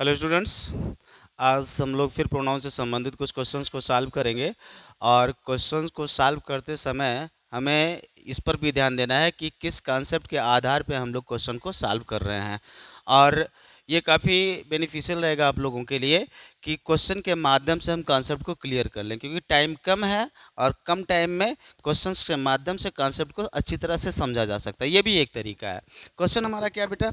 Hello students. आज हम लोग फिर प्रोनाउन से संबंधित कुछ क्वेश्चंस को सॉल्व करेंगे और क्वेश्चंस को सॉल्व करते समय हमें इस पर भी ध्यान देना है कि किस कॉन्सेप्ट के आधार पे हम लोग क्वेश्चन को सॉल्व कर रहे हैं। और ये काफ़ी बेनिफिशियल रहेगा आप लोगों के लिए कि क्वेश्चन के माध्यम से हम कॉन्सेप्ट को क्लियर कर लें, क्योंकि टाइम कम है और कम टाइम में क्वेश्चंस के माध्यम से कॉन्सेप्ट को अच्छी तरह से समझा जा सकता है। ये भी एक तरीका है। क्वेश्चन हमारा क्या बेटा,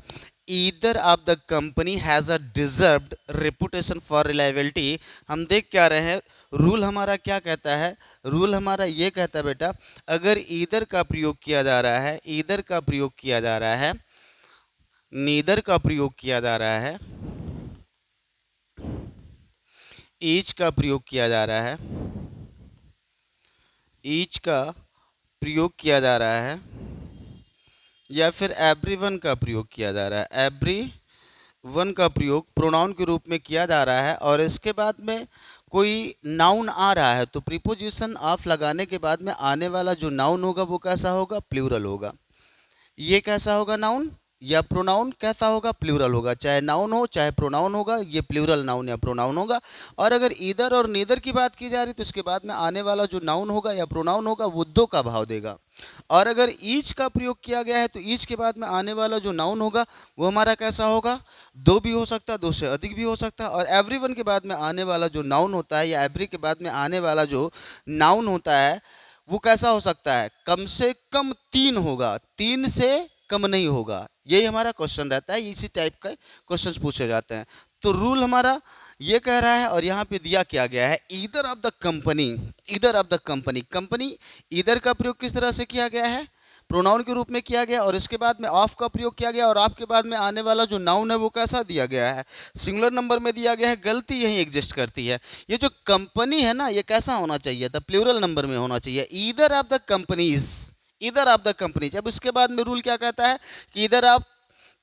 either of the company has a deserved reputation for reliability. हम देख क्या रहे हैं, रूल हमारा क्या कहता है, रूल हमारा ये कहता है बेटा, अगर ईदर का प्रयोग किया जा रहा है, ईदर का प्रयोग किया जा रहा है, नीदर का प्रयोग किया जा रहा है, ईच का प्रयोग किया जा रहा है, ईच का प्रयोग किया जा रहा है, या फिर एवरीवन का प्रयोग किया जा रहा है, एवरी वन का प्रयोग प्रोनाउन के रूप में किया जा रहा है और इसके बाद में कोई नाउन आ रहा है, तो प्रीपोजिशन ऑफ लगाने के बाद में आने वाला जो नाउन होगा वो कैसा होगा, प्लूरल होगा। ये कैसा होगा, नाउन या प्रोनाउन कैसा होगा, प्लूरल होगा। चाहे नाउन हो चाहे प्रोनाउन होगा, ये प्लूरल नाउन या प्रोनाउन होगा। और अगर ईदर और नीदर की बात की जा रही तो इसके बाद में आने वाला जो नाउन होगा या प्रोनाउन होगा वो दो का भाव देगा। और अगर ईच का प्रयोग किया गया है तो ईच के बाद में आने वाला जो नाउन होगा वो हमारा कैसा होगा, दो भी हो सकता है, दो से अधिक भी हो सकता है। और एवरीवन के बाद में आने वाला जो नाउन होता है या एवरी के बाद में आने वाला जो नाउन होता है वो कैसा हो सकता है, कम से कम तीन होगा, तीन से कम नहीं होगा। यही हमारा क्वेश्चन रहता है, इसी टाइप का क्वेश्चंस पूछे जाते हैं। तो रूल हमारा ये कह रहा है और यहाँ पे दिया क्या गया है, either of the company, either of the company. Company either का प्रयोग किस तरह से किया गया है, प्रोनाउन के रूप में किया गया और इसके बाद में ऑफ का प्रयोग किया गया और ऑफ के बाद में आने वाला जो नाउन है वो कैसा दिया गया है, सिंगुलर नंबर में दिया गया है। गलती यही एग्जिस्ट करती है। ये जो कंपनी है ना, ये कैसा होना चाहिए था, प्लूरल नंबर में होना चाहिए। Either of the companies, either of the companies. अब इसके बाद में रूल क्या कहता है कि either of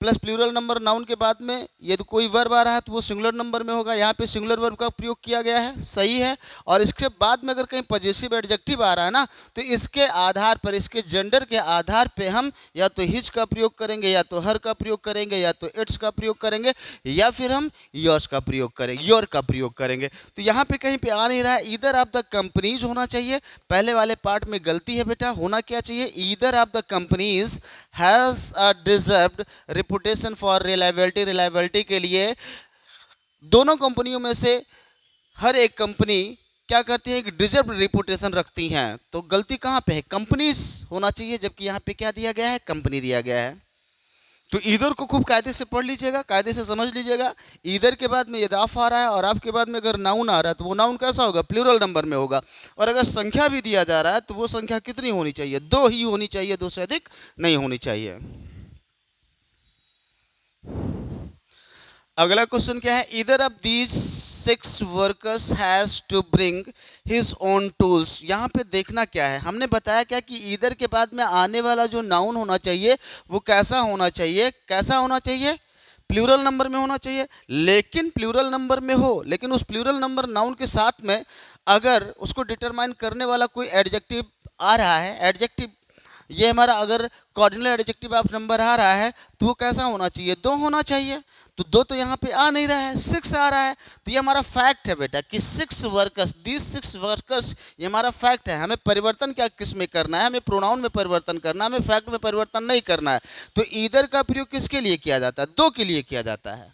plus plural number noun के बाद में यदि कोई वर्ब आ रहा है तो वो सिंगुलर नंबर में होगा। यहाँ पे सिंगुलर वर्ब का प्रयोग किया गया है, सही है। और इसके बाद में अगर कहीं पजेसिव एडजेक्टिव आ रहा है ना, तो इसके आधार पर, इसके जेंडर के आधार पे हम या तो हिज का प्रयोग करेंगे, या तो हर का प्रयोग करेंगे, या तो इट्स का प्रयोग करेंगे, या फिर हम योर्स का प्रयोग करेंगे, योर का प्रयोग करेंगे। तो यहाँ पे कहीं पे आ नहीं रहा है, ईदर ऑफ द कंपनीज होना चाहिए। पहले वाले पार्ट में गलती है बेटा, होना क्या चाहिए, either of the companies has a deserved reputation for reliability. Reliability के लिए दोनों कंपनियों में से हर एक कंपनी क्या करती है, एक डिजर्व रेपुटेशन रखती हैं। तो गलती कहाँ पे है, कंपनीज होना चाहिए, जबकि यहाँ पे क्या दिया गया है, कंपनी दिया गया है। तो ईदर को खूब कायदे से पढ़ लीजिएगा, कायदे से समझ लीजिएगा। ईदर के बाद में यदि ऑफ आ रहा है और ऑफ के बाद में अगर नाउन आ रहा है तो वो नाउन कैसा होगा, प्लूरल नंबर में होगा। और अगर संख्या भी दिया जा रहा है तो वो संख्या कितनी होनी चाहिए, दो ही होनी चाहिए, दो से अधिक नहीं होनी चाहिए। अगला क्वेश्चन क्या है, either of these 6 workers has to bring his own tools. यहाँ पे देखना क्या है, हमने बताया क्या कि ईदर के बाद में आने वाला जो नाउन होना चाहिए वो कैसा होना चाहिए, कैसा होना चाहिए, प्लूरल नंबर में होना चाहिए। लेकिन प्लूरल नंबर में हो, लेकिन उस प्लूरल नंबर नाउन के साथ में अगर उसको डिटरमाइन करने वाला कोई एडजेक्टिव आ रहा है, एडजेक्टिव ये हमारा अगर कॉर्डिनल एडजेक्टिव ऑफ नंबर आ रहा है तो वो कैसा होना चाहिए, दो होना चाहिए। तो दो तो यहाँ पे आ नहीं रहा है, 6 आ रहा है। तो ये हमारा फैक्ट है बेटा कि 6 वर्कर्स, दीज 6 वर्कर्स, ये हमारा फैक्ट है। हमें परिवर्तन क्या किस में करना है, हमें प्रोनाउन में परिवर्तन करना है, हमें फैक्ट में परिवर्तन नहीं करना है। तो ईदर का प्रयोग किसके लिए किया जाता है, दो के लिए किया जाता है।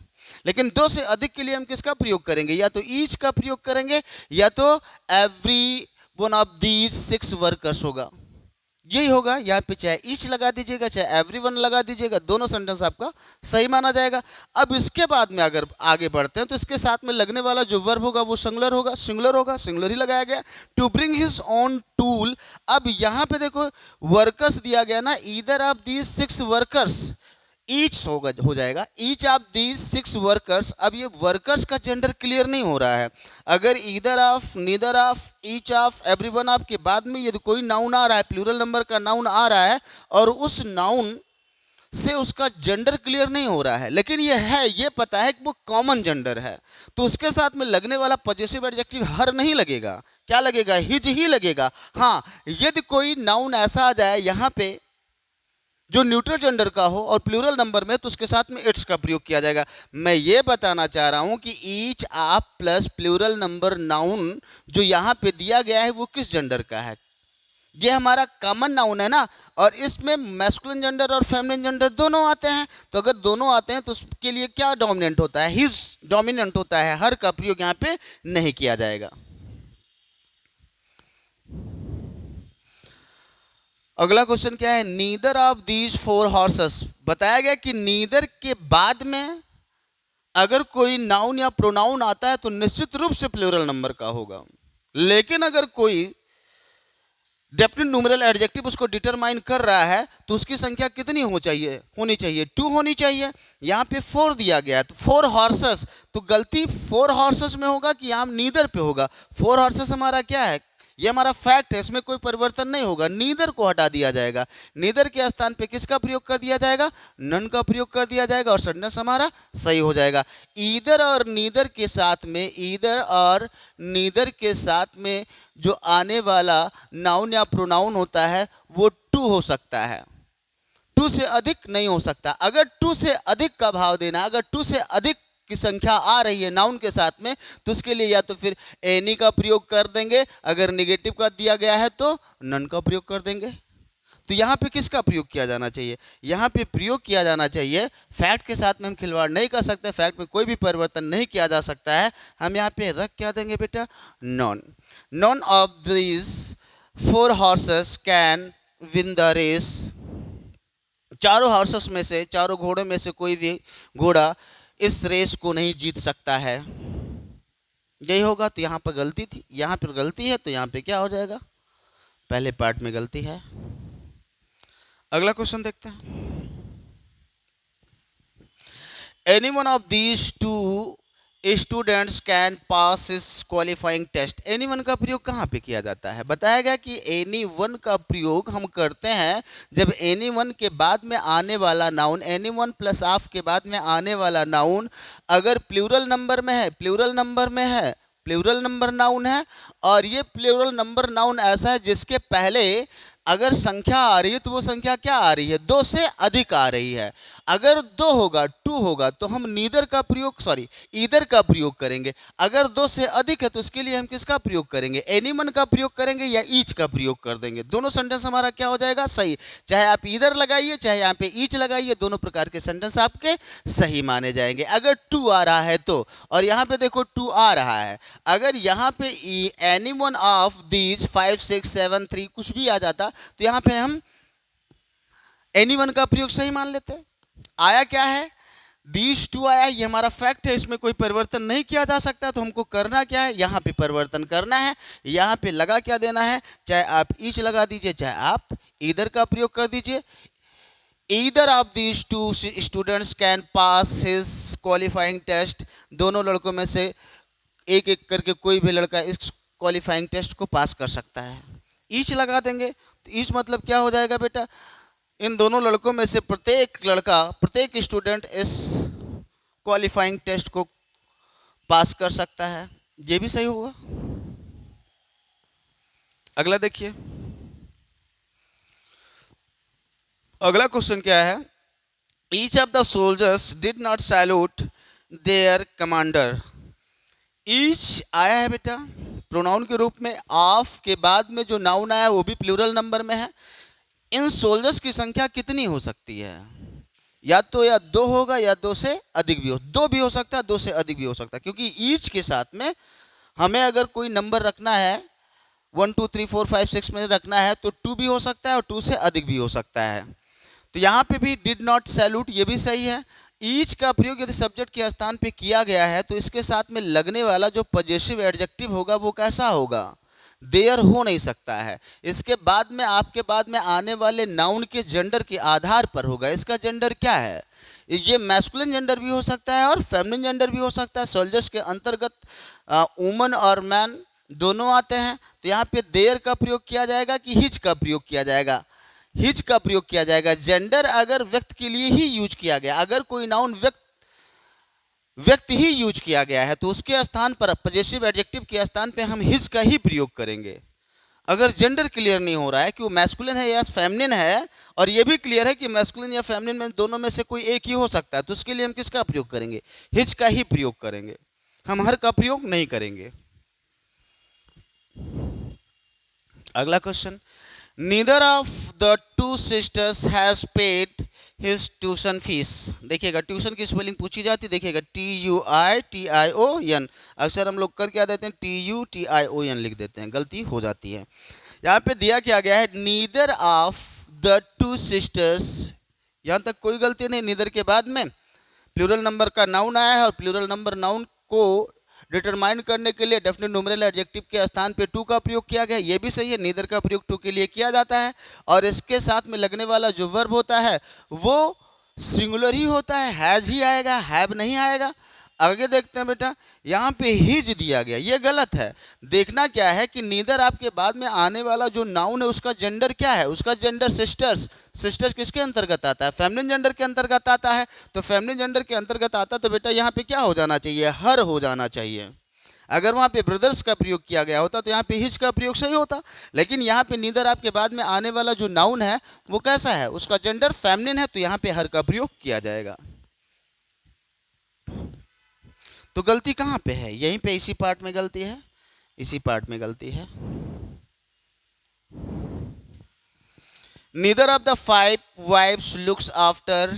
लेकिन दो से अधिक के लिए हम किसका प्रयोग करेंगे, या तो ईच का प्रयोग करेंगे या तो every one of these 6 workers होगा, यही होगा। यहाँ पे चाहे ईच लगा दीजिएगा चाहे एवरीवन लगा दीजिएगा, दोनों सेंटेंस आपका सही माना जाएगा। अब इसके बाद में अगर आगे बढ़ते हैं तो इसके साथ में लगने वाला जो वर्ब होगा वो सिंगुलर होगा, सिंगुलर होगा, सिंगुलर ही लगाया गया। To bring his own tool. अब यहाँ पे देखो वर्कर्स दिया गया ना, either of these 6 workers, each होगा, हो जाएगा ईच ऑफ दीज 6 वर्कर्स। अब ये वर्कर्स का जेंडर क्लियर नहीं हो रहा है। अगर either of, neither of, each of, everyone of के बाद में यदि कोई नाउन आ रहा है, प्लूरल नंबर का नाउन आ रहा है और उस नाउन से उसका जेंडर क्लियर नहीं हो रहा है, लेकिन ये है, ये पता है कि वो कॉमन जेंडर है, तो उसके साथ में लगने वाला पॉजिटिव एडजेक्टिव हर नहीं लगेगा, क्या लगेगा, हिज ही लगेगा। हाँ, यदि कोई नाउन ऐसा आ जाए यहाँ पे जो न्यूट्रल जेंडर का हो और प्लूरल नंबर में तो उसके साथ में इट्स का प्रयोग किया जाएगा। मैं ये बताना चाह रहा हूं कि ईच, आप प्लस प्लूरल नंबर नाउन जो यहां पे दिया गया है वो किस जेंडर का है। ये हमारा कॉमन नाउन है ना, और इसमें मैस्कुलिन जेंडर और फेमिनिन जेंडर दोनों आते हैं। तो अगर दोनों आते हैं तो उसके लिए क्या डोमिनेंट होता है, हिज डोमिनेंट होता है, हर का प्रयोग यहाँ पे नहीं किया जाएगा। अगला क्वेश्चन क्या है, neither of these four horses. बताया गया कि नीदर के बाद में अगर कोई नाउन या प्रोनाउन आता है तो निश्चित रूप से प्लूरल नंबर का होगा, लेकिन अगर कोई डेफिनेट न्यूमेरल एडजेक्टिव उसको डिटरमाइन कर रहा है तो उसकी संख्या कितनी होनी चाहिए, 2 होनी चाहिए। यहाँ पे 4 दिया गया है तो 4 हॉर्सेस, तो गलती 4 हॉर्सेस में होगा कि यहाँ नीदर पे होगा। 4 हॉर्सेस हमारा क्या है, ये हमारा फैक्ट है, इसमें कोई परिवर्तन नहीं होगा। नीदर को हटा दिया जाएगा, नीदर के स्थान पे किसका प्रयोग कर दिया जाएगा, नन का प्रयोग कर दिया जाएगा और सेंटेंस हमारा सही हो जाएगा। ईदर और नीदर के साथ में, ईदर और नीदर के साथ में जो आने वाला नाउन या प्रोनाउन होता है वो टू हो सकता है, 2 से अधिक नहीं हो सकता। अगर 2 से अधिक का भाव देना, अगर 2 से अधिक की संख्या आ रही है नाउन के साथ में तो उसके लिए या तो फिर एनी का प्रयोग कर देंगे, अगर नेगेटिव का दिया गया है तो नन का प्रयोग कर देंगे। तो यहाँ पे किसका प्रयोग किया जाना चाहिए, यहाँ पे प्रयोग किया जाना चाहिए, फैक्ट के साथ में हम खिलवाड़ नहीं कर सकते, फैक्ट में कोई भी परिवर्तन नहीं किया जा सकता है। हम यहाँ पे रख क्या देंगे बेटा, none. None of this 4 horses can win the race. चारों हॉर्सेस में से, चारों घोड़ों में से कोई भी घोड़ा इस रेस को नहीं जीत सकता है। यही होगा, तो यहाँ पर गलती थी, यहाँ पर गलती है, तो यहाँ पे क्या हो जाएगा, पहले पार्ट में गलती है। अगला क्वेश्चन देखते हैं, any one of these 2 students can पास इस क्वालिफाइंग टेस्ट। एनी वन का प्रयोग कहाँ पे किया जाता है, बताया गया कि एनी वन का प्रयोग हम करते हैं जब एनी वन के बाद में आने वाला noun, any one plus of के बाद में आने वाला नाउन अगर प्लूरल नंबर में है, प्लूरल नंबर में है, प्लूरल नंबर नाउन है, और ये प्लूरल नंबर नाउन ऐसा है जिसके पहले अगर संख्या आ रही है तो वो संख्या क्या आ रही है, 2 से अधिक आ रही है। अगर 2 होगा, 2 होगा तो हम नीदर का प्रयोग, सॉरी ईदर का प्रयोग करेंगे। अगर 2 से अधिक है तो उसके लिए हम किसका प्रयोग करेंगे, एनीवन का प्रयोग करेंगे या ईच का प्रयोग कर देंगे। दोनों सेंटेंस हमारा क्या हो जाएगा, सही। चाहे आप ईदर लगाइए चाहे यहाँ पे ईच लगाइए, दोनों प्रकार के सेंटेंस आपके सही माने जाएंगे अगर 2 आ रहा है तो। और यहाँ पे देखो 2 आ रहा है, अगर यहाँ पे एनी वन ऑफ दीज 5 6 7 3 कुछ भी आ जाता तो यहाँ पे हम एनी वन का प्रयोग सही मान लेते। आया क्या है, दीज 2 आया, ये हमारा फैक्ट है, इसमें कोई परिवर्तन नहीं किया जा सकता। तो हमको करना क्या है, यहाँ पे परिवर्तन करना है, यहाँ पे लगा क्या देना है, चाहे आप ईच लगा दीजिए चाहे आप ईदर का प्रयोग कर दीजिए। Either of these 2 students can pass his qualifying test. दोनों लड़कों में से एक एक करके कोई भी लड़का इस क्वालिफाइंग टेस्ट को पास कर सकता है। ईच लगा देंगे तो ईच मतलब क्या हो जाएगा बेटा, इन दोनों लड़कों में से प्रत्येक लड़का, प्रत्येक स्टूडेंट इस क्वालिफाइंग टेस्ट को पास कर सकता है। ये भी सही होगा। अगला देखिए, अगला क्वेश्चन क्या है, each of the soldiers did not salute their commander. Each आया है बेटा प्रोनाउन के रूप में, ऑफ के बाद में जो नाउन आया वो भी प्लूरल नंबर में है। इन सोल्जर्स की संख्या कितनी हो सकती है, या तो या 2 होगा या 2 से अधिक भी हो, 2 भी हो सकता है 2 से अधिक भी हो सकता है, क्योंकि ईच के साथ में हमें अगर कोई नंबर रखना है 1 2 3 4 5 6 में रखना है तो 2 भी हो सकता है और 2 से अधिक भी हो सकता है। तो यहाँ पे भी डिड नॉट सैल्यूट, ये भी सही है। ईच का प्रयोग यदि सब्जेक्ट के स्थान पे किया गया है तो इसके साथ में लगने वाला जो पॉजिटिव एडजेक्टिव होगा वो कैसा होगा, देयर हो नहीं सकता है। इसके बाद में आपके बाद में आने वाले नाउन के जेंडर के आधार पर होगा। इसका जेंडर क्या है, ये मैस्कुलिन जेंडर भी हो सकता है और फेमिनिन जेंडर भी हो सकता है। सोल्जर्स के अंतर्गत वुमन और मैन दोनों आते हैं। तो यहाँ पे देयर का प्रयोग किया जाएगा कि हिज का प्रयोग किया जाएगा, हिज का प्रयोग किया जाएगा। जेंडर अगर व्यक्ति के लिए ही यूज किया गया, अगर कोई नाउन व्यक्ति ही यूज किया गया है तो उसके स्थान पर पॉजिटिव एडजेक्टिव के स्थान पे हम हिज का ही प्रयोग करेंगे। अगर जेंडर क्लियर नहीं हो रहा है कि वो मैस्कुलिन है या फेमिनिन है, और ये भी क्लियर है कि मैस्कुलिन या फेमिनिन में दोनों में से कोई एक ही हो सकता है, तो उसके लिए हम किसका प्रयोग करेंगे? हिज का ही प्रयोग करेंगे, हम हर का प्रयोग नहीं करेंगे। अगला question, neither of the two sisters has paid his tuition fees. देखिएगा ट्यूशन की स्पेलिंग पूछी जाती है, देखिएगा TUITION, अक्सर हम लोग कर क्या देते हैं TUTION लिख देते हैं, गलती हो जाती है। यहाँ पे दिया क्या गया है, neither of the two sisters, यहाँ तक कोई गलती नहीं। नीदर के बाद में प्लूरल नंबर का नाउन आया है, और प्लूरल नंबर नाउन को डिटरमाइन करने के लिए डेफिनेट न्यूमेरल एडजेक्टिव के स्थान पे टू का प्रयोग किया गया, ये भी सही है। नीदर का प्रयोग टू के लिए किया जाता है, और इसके साथ में लगने वाला जो वर्ब होता है वो सिंगुलर ही होता है, हैज ही आएगा, हैव नहीं आएगा। आगे देखते हैं बेटा, यहाँ पे हिज दिया गया, ये गलत है। देखना क्या है कि नीदर आपके बाद में आने वाला जो नाउन है उसका जेंडर क्या है, उसका जेंडर सिस्टर्स। सिस्टर्स किसके अंतर्गत आता है? फेमिनिन जेंडर के अंतर्गत आता है। तो फेमिनिन जेंडर के अंतर्गत आता है तो बेटा यहाँ पे क्या हो जाना चाहिए? हर हो जाना चाहिए। अगर वहाँ पे ब्रदर्स का प्रयोग किया गया होता तो यहाँ पे हिज का प्रयोग सही होता, लेकिन यहाँ पे नीदर आपके बाद में आने वाला जो नाउन है वो कैसा है, उसका जेंडर फेमिनिन है, तो यहाँ पे हर का प्रयोग किया जाएगा। तो गलती कहाँ पे है? यहीं पे इसी पार्ट में गलती है, इसी पार्ट में गलती है। Neither of the 5 wifes looks after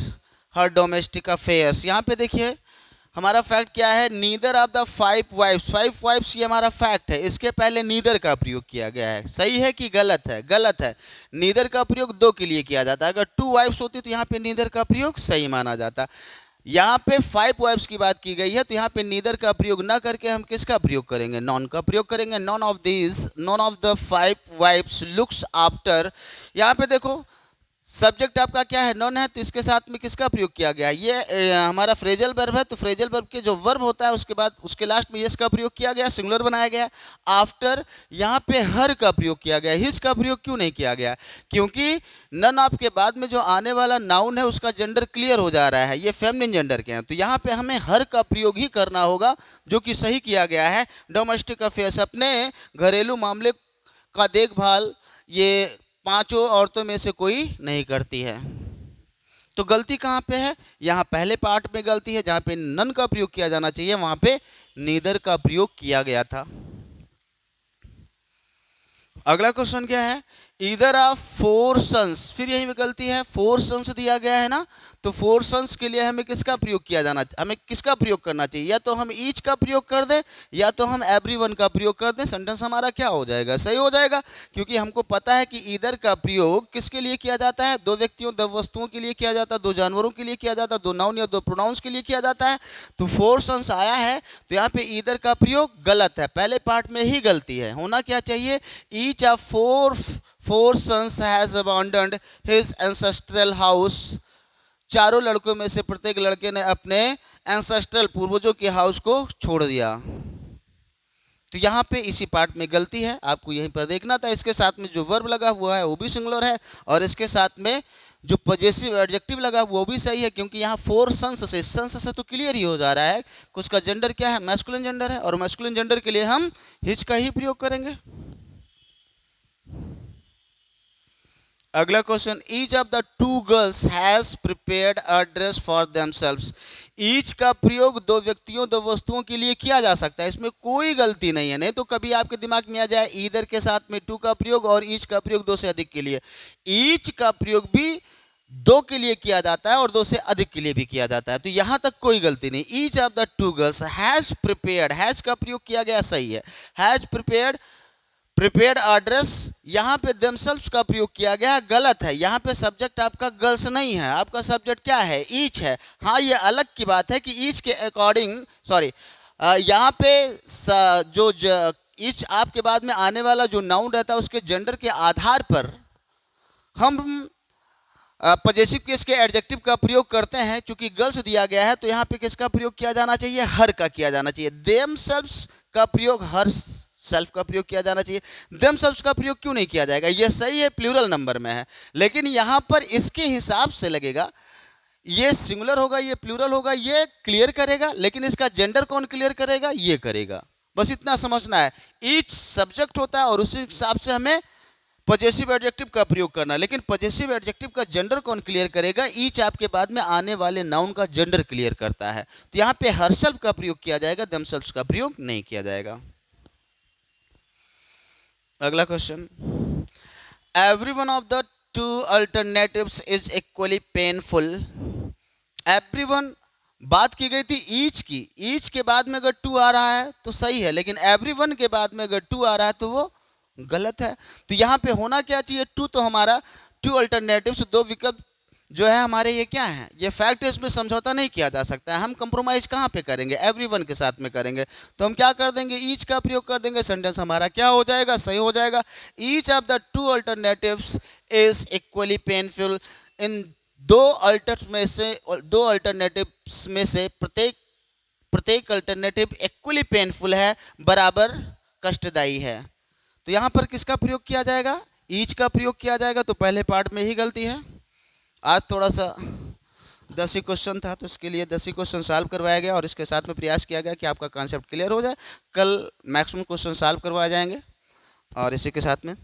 her domestic affairs. यहाँ पे देखिए हमारा फैक्ट क्या है, neither of the 5 wifes, 5 wifes ये हमारा फैक्ट है, इसके पहले नीदर का प्रयोग किया गया है। सही है कि गलत है? गलत है। नीदर का प्रयोग 2 के लिए किया जाता है, अगर 2 वाइफ्स होती तो यहाँ पे नीदर का प्रयोग सही माना जाता। यहाँ पे 5 वाइफ्स की बात की गई है, तो यहाँ पे नीदर का प्रयोग ना करके हम किसका प्रयोग करेंगे? नॉन का प्रयोग करेंगे। None of the 5 wifes looks after. यहाँ पे देखो सब्जेक्ट आपका क्या है? नॉन है, तो इसके साथ में किसका प्रयोग किया गया? ये हमारा फ्रेजल वर्ब है, तो फ्रेजल वर्ब के जो वर्ब होता है उसके बाद उसके लास्ट में यस का प्रयोग किया गया, सिंगुलर बनाया गया। आफ्टर यहाँ पे हर का प्रयोग किया गया, हिज का प्रयोग क्यों नहीं किया गया? क्योंकि नन आपके बाद में जो आने वाला नाउन है उसका जेंडर क्लियर हो जा रहा है, ये फेमिनिन जेंडर के हैं, तो यहाँ पे हमें हर का प्रयोग ही करना होगा, जो कि सही किया गया है। डोमेस्टिक अफेयर्स, अपने घरेलू मामले का देखभाल ये 5 औरतों में से कोई नहीं करती है। तो गलती कहाँ पे है? यहाँ पहले पार्ट में गलती है, जहाँ पे नन का प्रयोग किया जाना चाहिए वहाँ पे नीदर का प्रयोग किया गया था। अगला क्वेश्चन क्या है, ईदर ऑफ 4 सन्स, फिर यही में गलती है, 4 सन्स दिया गया है ना, तो 4 सन्स के लिए हमें किसका प्रयोग किया जाना, हमें किसका प्रयोग करना चाहिए? या तो हम ईच का प्रयोग कर दें या तो हम एवरीवन का प्रयोग कर दें, सेंटेंस हमारा क्या हो जाएगा? सही हो जाएगा, क्योंकि हमको पता है कि ईदर का प्रयोग किसके लिए किया जाता है? 2 व्यक्तियों 2 वस्तुओं के लिए किया जाता है, 2 जानवरों के लिए किया जाता है, 2 नाउन या 2 प्रोनाउंस के लिए किया जाता है। तो 4 सन्स आया है, तो यहाँ पे ईदर का प्रयोग गलत है, पहले पार्ट में ही गलती है। होना क्या चाहिए? Each of 4 sons has abandoned his ancestral house। चारों लड़कों में से प्रत्येक लड़के ने अपने एंसेस्ट्रल पूर्वजों के हाउस को छोड़ दिया। तो यहाँ पे इसी पार्ट में गलती है, आपको यहीं पर देखना था। इसके साथ में जो वर्ब लगा हुआ है वो भी सिंगुलर है, और इसके साथ में जो पॉजेसिव एडजेक्टिव लगा वो भी सही है, क्योंकि यहाँ 4 सन्स से तो क्लियर ही हो जा रहा है कि उसका जेंडर क्या है? मैस्कुलिन जेंडर है, और मैस्कुलिन जेंडर के लिए हम हिज का ही प्रयोग करेंगे। अगला question, each of the 2 girls has prepared a dress for themselves. Each का प्रयोग 2 व्यक्तियों 2 वस्तुओं के लिए किया जा सकता है, इसमें कोई गलती नहीं है। नहीं तो कभी आपके दिमाग में आ जाए ईदर के साथ में 2 का प्रयोग और ईच का प्रयोग 2 से अधिक के लिए। ईच का प्रयोग भी 2 के लिए किया जाता है और 2 से अधिक के लिए भी किया जाता है, तो यहाँ तक कोई गलती नहीं। Each of the 2 girls has prepared, has का प्रयोग किया गया, सही है। हैज प्रिपेयर्ड एड्रेस, यहाँ पे देमसेल्व्स का प्रयोग किया गया, गलत है। यहाँ पे सब्जेक्ट आपका गर्ल्स नहीं है, आपका सब्जेक्ट क्या है? ईच है। हाँ, ये अलग की बात है कि ईच के अकॉर्डिंग, सॉरी, यहाँ पे जो ईच आपके बाद में आने वाला जो नाउन रहता है उसके जेंडर के आधार पर हम पॉजेसिव केस के एडजेक्टिव का प्रयोग करते हैं। चूंकि गर्ल्स दिया गया है तो यहाँ पे किसका प्रयोग किया जाना चाहिए? हर का किया जाना चाहिए। देमसेल्व्स का प्रयोग हर सेल्फ का प्रयोग किया जाना चाहिए। देमसेल्व्स का प्रयोग क्यों नहीं किया जाएगा? ये सही है, प्लूरल नंबर में है, लेकिन यहाँ पर इसके हिसाब से लगेगा, ये सिंगुलर होगा, ये प्लूरल होगा, ये क्लियर करेगा, लेकिन इसका जेंडर कौन क्लियर करेगा? ये करेगा। बस इतना समझना है। ईच सब्जेक्ट होता है और उसी हिसाब से हमें पजेसिव एडजेक्टिव का प्रयोग करना है। लेकिन पजेसिव एडजेक्टिव का जेंडर कौन क्लियर करेगा? ईच आपके बाद में आने वाले नाउन का जेंडर क्लियर करता है। तो यहाँ पे हरसेल्फ का प्रयोग किया जाएगा, देमसेल्व्स का प्रयोग नहीं किया जाएगा। अगला question, every one of the two alternatives is equally painful. Every one बात की गई थी ईच की, ईच के बाद में अगर टू आ रहा है तो सही है, लेकिन एवरी वन के बाद में अगर टू आ रहा है तो वो गलत है। तो यहाँ पे होना क्या चाहिए? टू, तो हमारा टू अल्टरनेटिव्स, दो विकल्प जो है हमारे, ये क्या है? ये फैक्ट है, इसमें समझौता नहीं किया जा सकता है। हम कंप्रोमाइज कहाँ पे करेंगे? एवरीवन के साथ में करेंगे। तो हम क्या कर देंगे? ईच का प्रयोग कर देंगे। सेंटेंस हमारा क्या हो जाएगा? सही हो जाएगा। Each of the two alternatives is equally painful. इन दो अल्टरनेटिव्स में से प्रत्येक अल्टरनेटिव इक्वली पेनफुल है, बराबर कष्टदायी है। तो यहाँ पर किसका प्रयोग किया जाएगा? ईच का प्रयोग किया जाएगा। तो पहले पार्ट में ही गलती है। आज थोड़ा सा 10 ही क्वेश्चन था, तो इसके लिए 10 ही क्वेश्चन सॉल्व करवाया गया और इसके साथ में प्रयास किया गया कि आपका कॉन्सेप्ट क्लियर हो जाए। कल मैक्सिमम क्वेश्चन सॉल्व करवाए जाएंगे और इसी के साथ में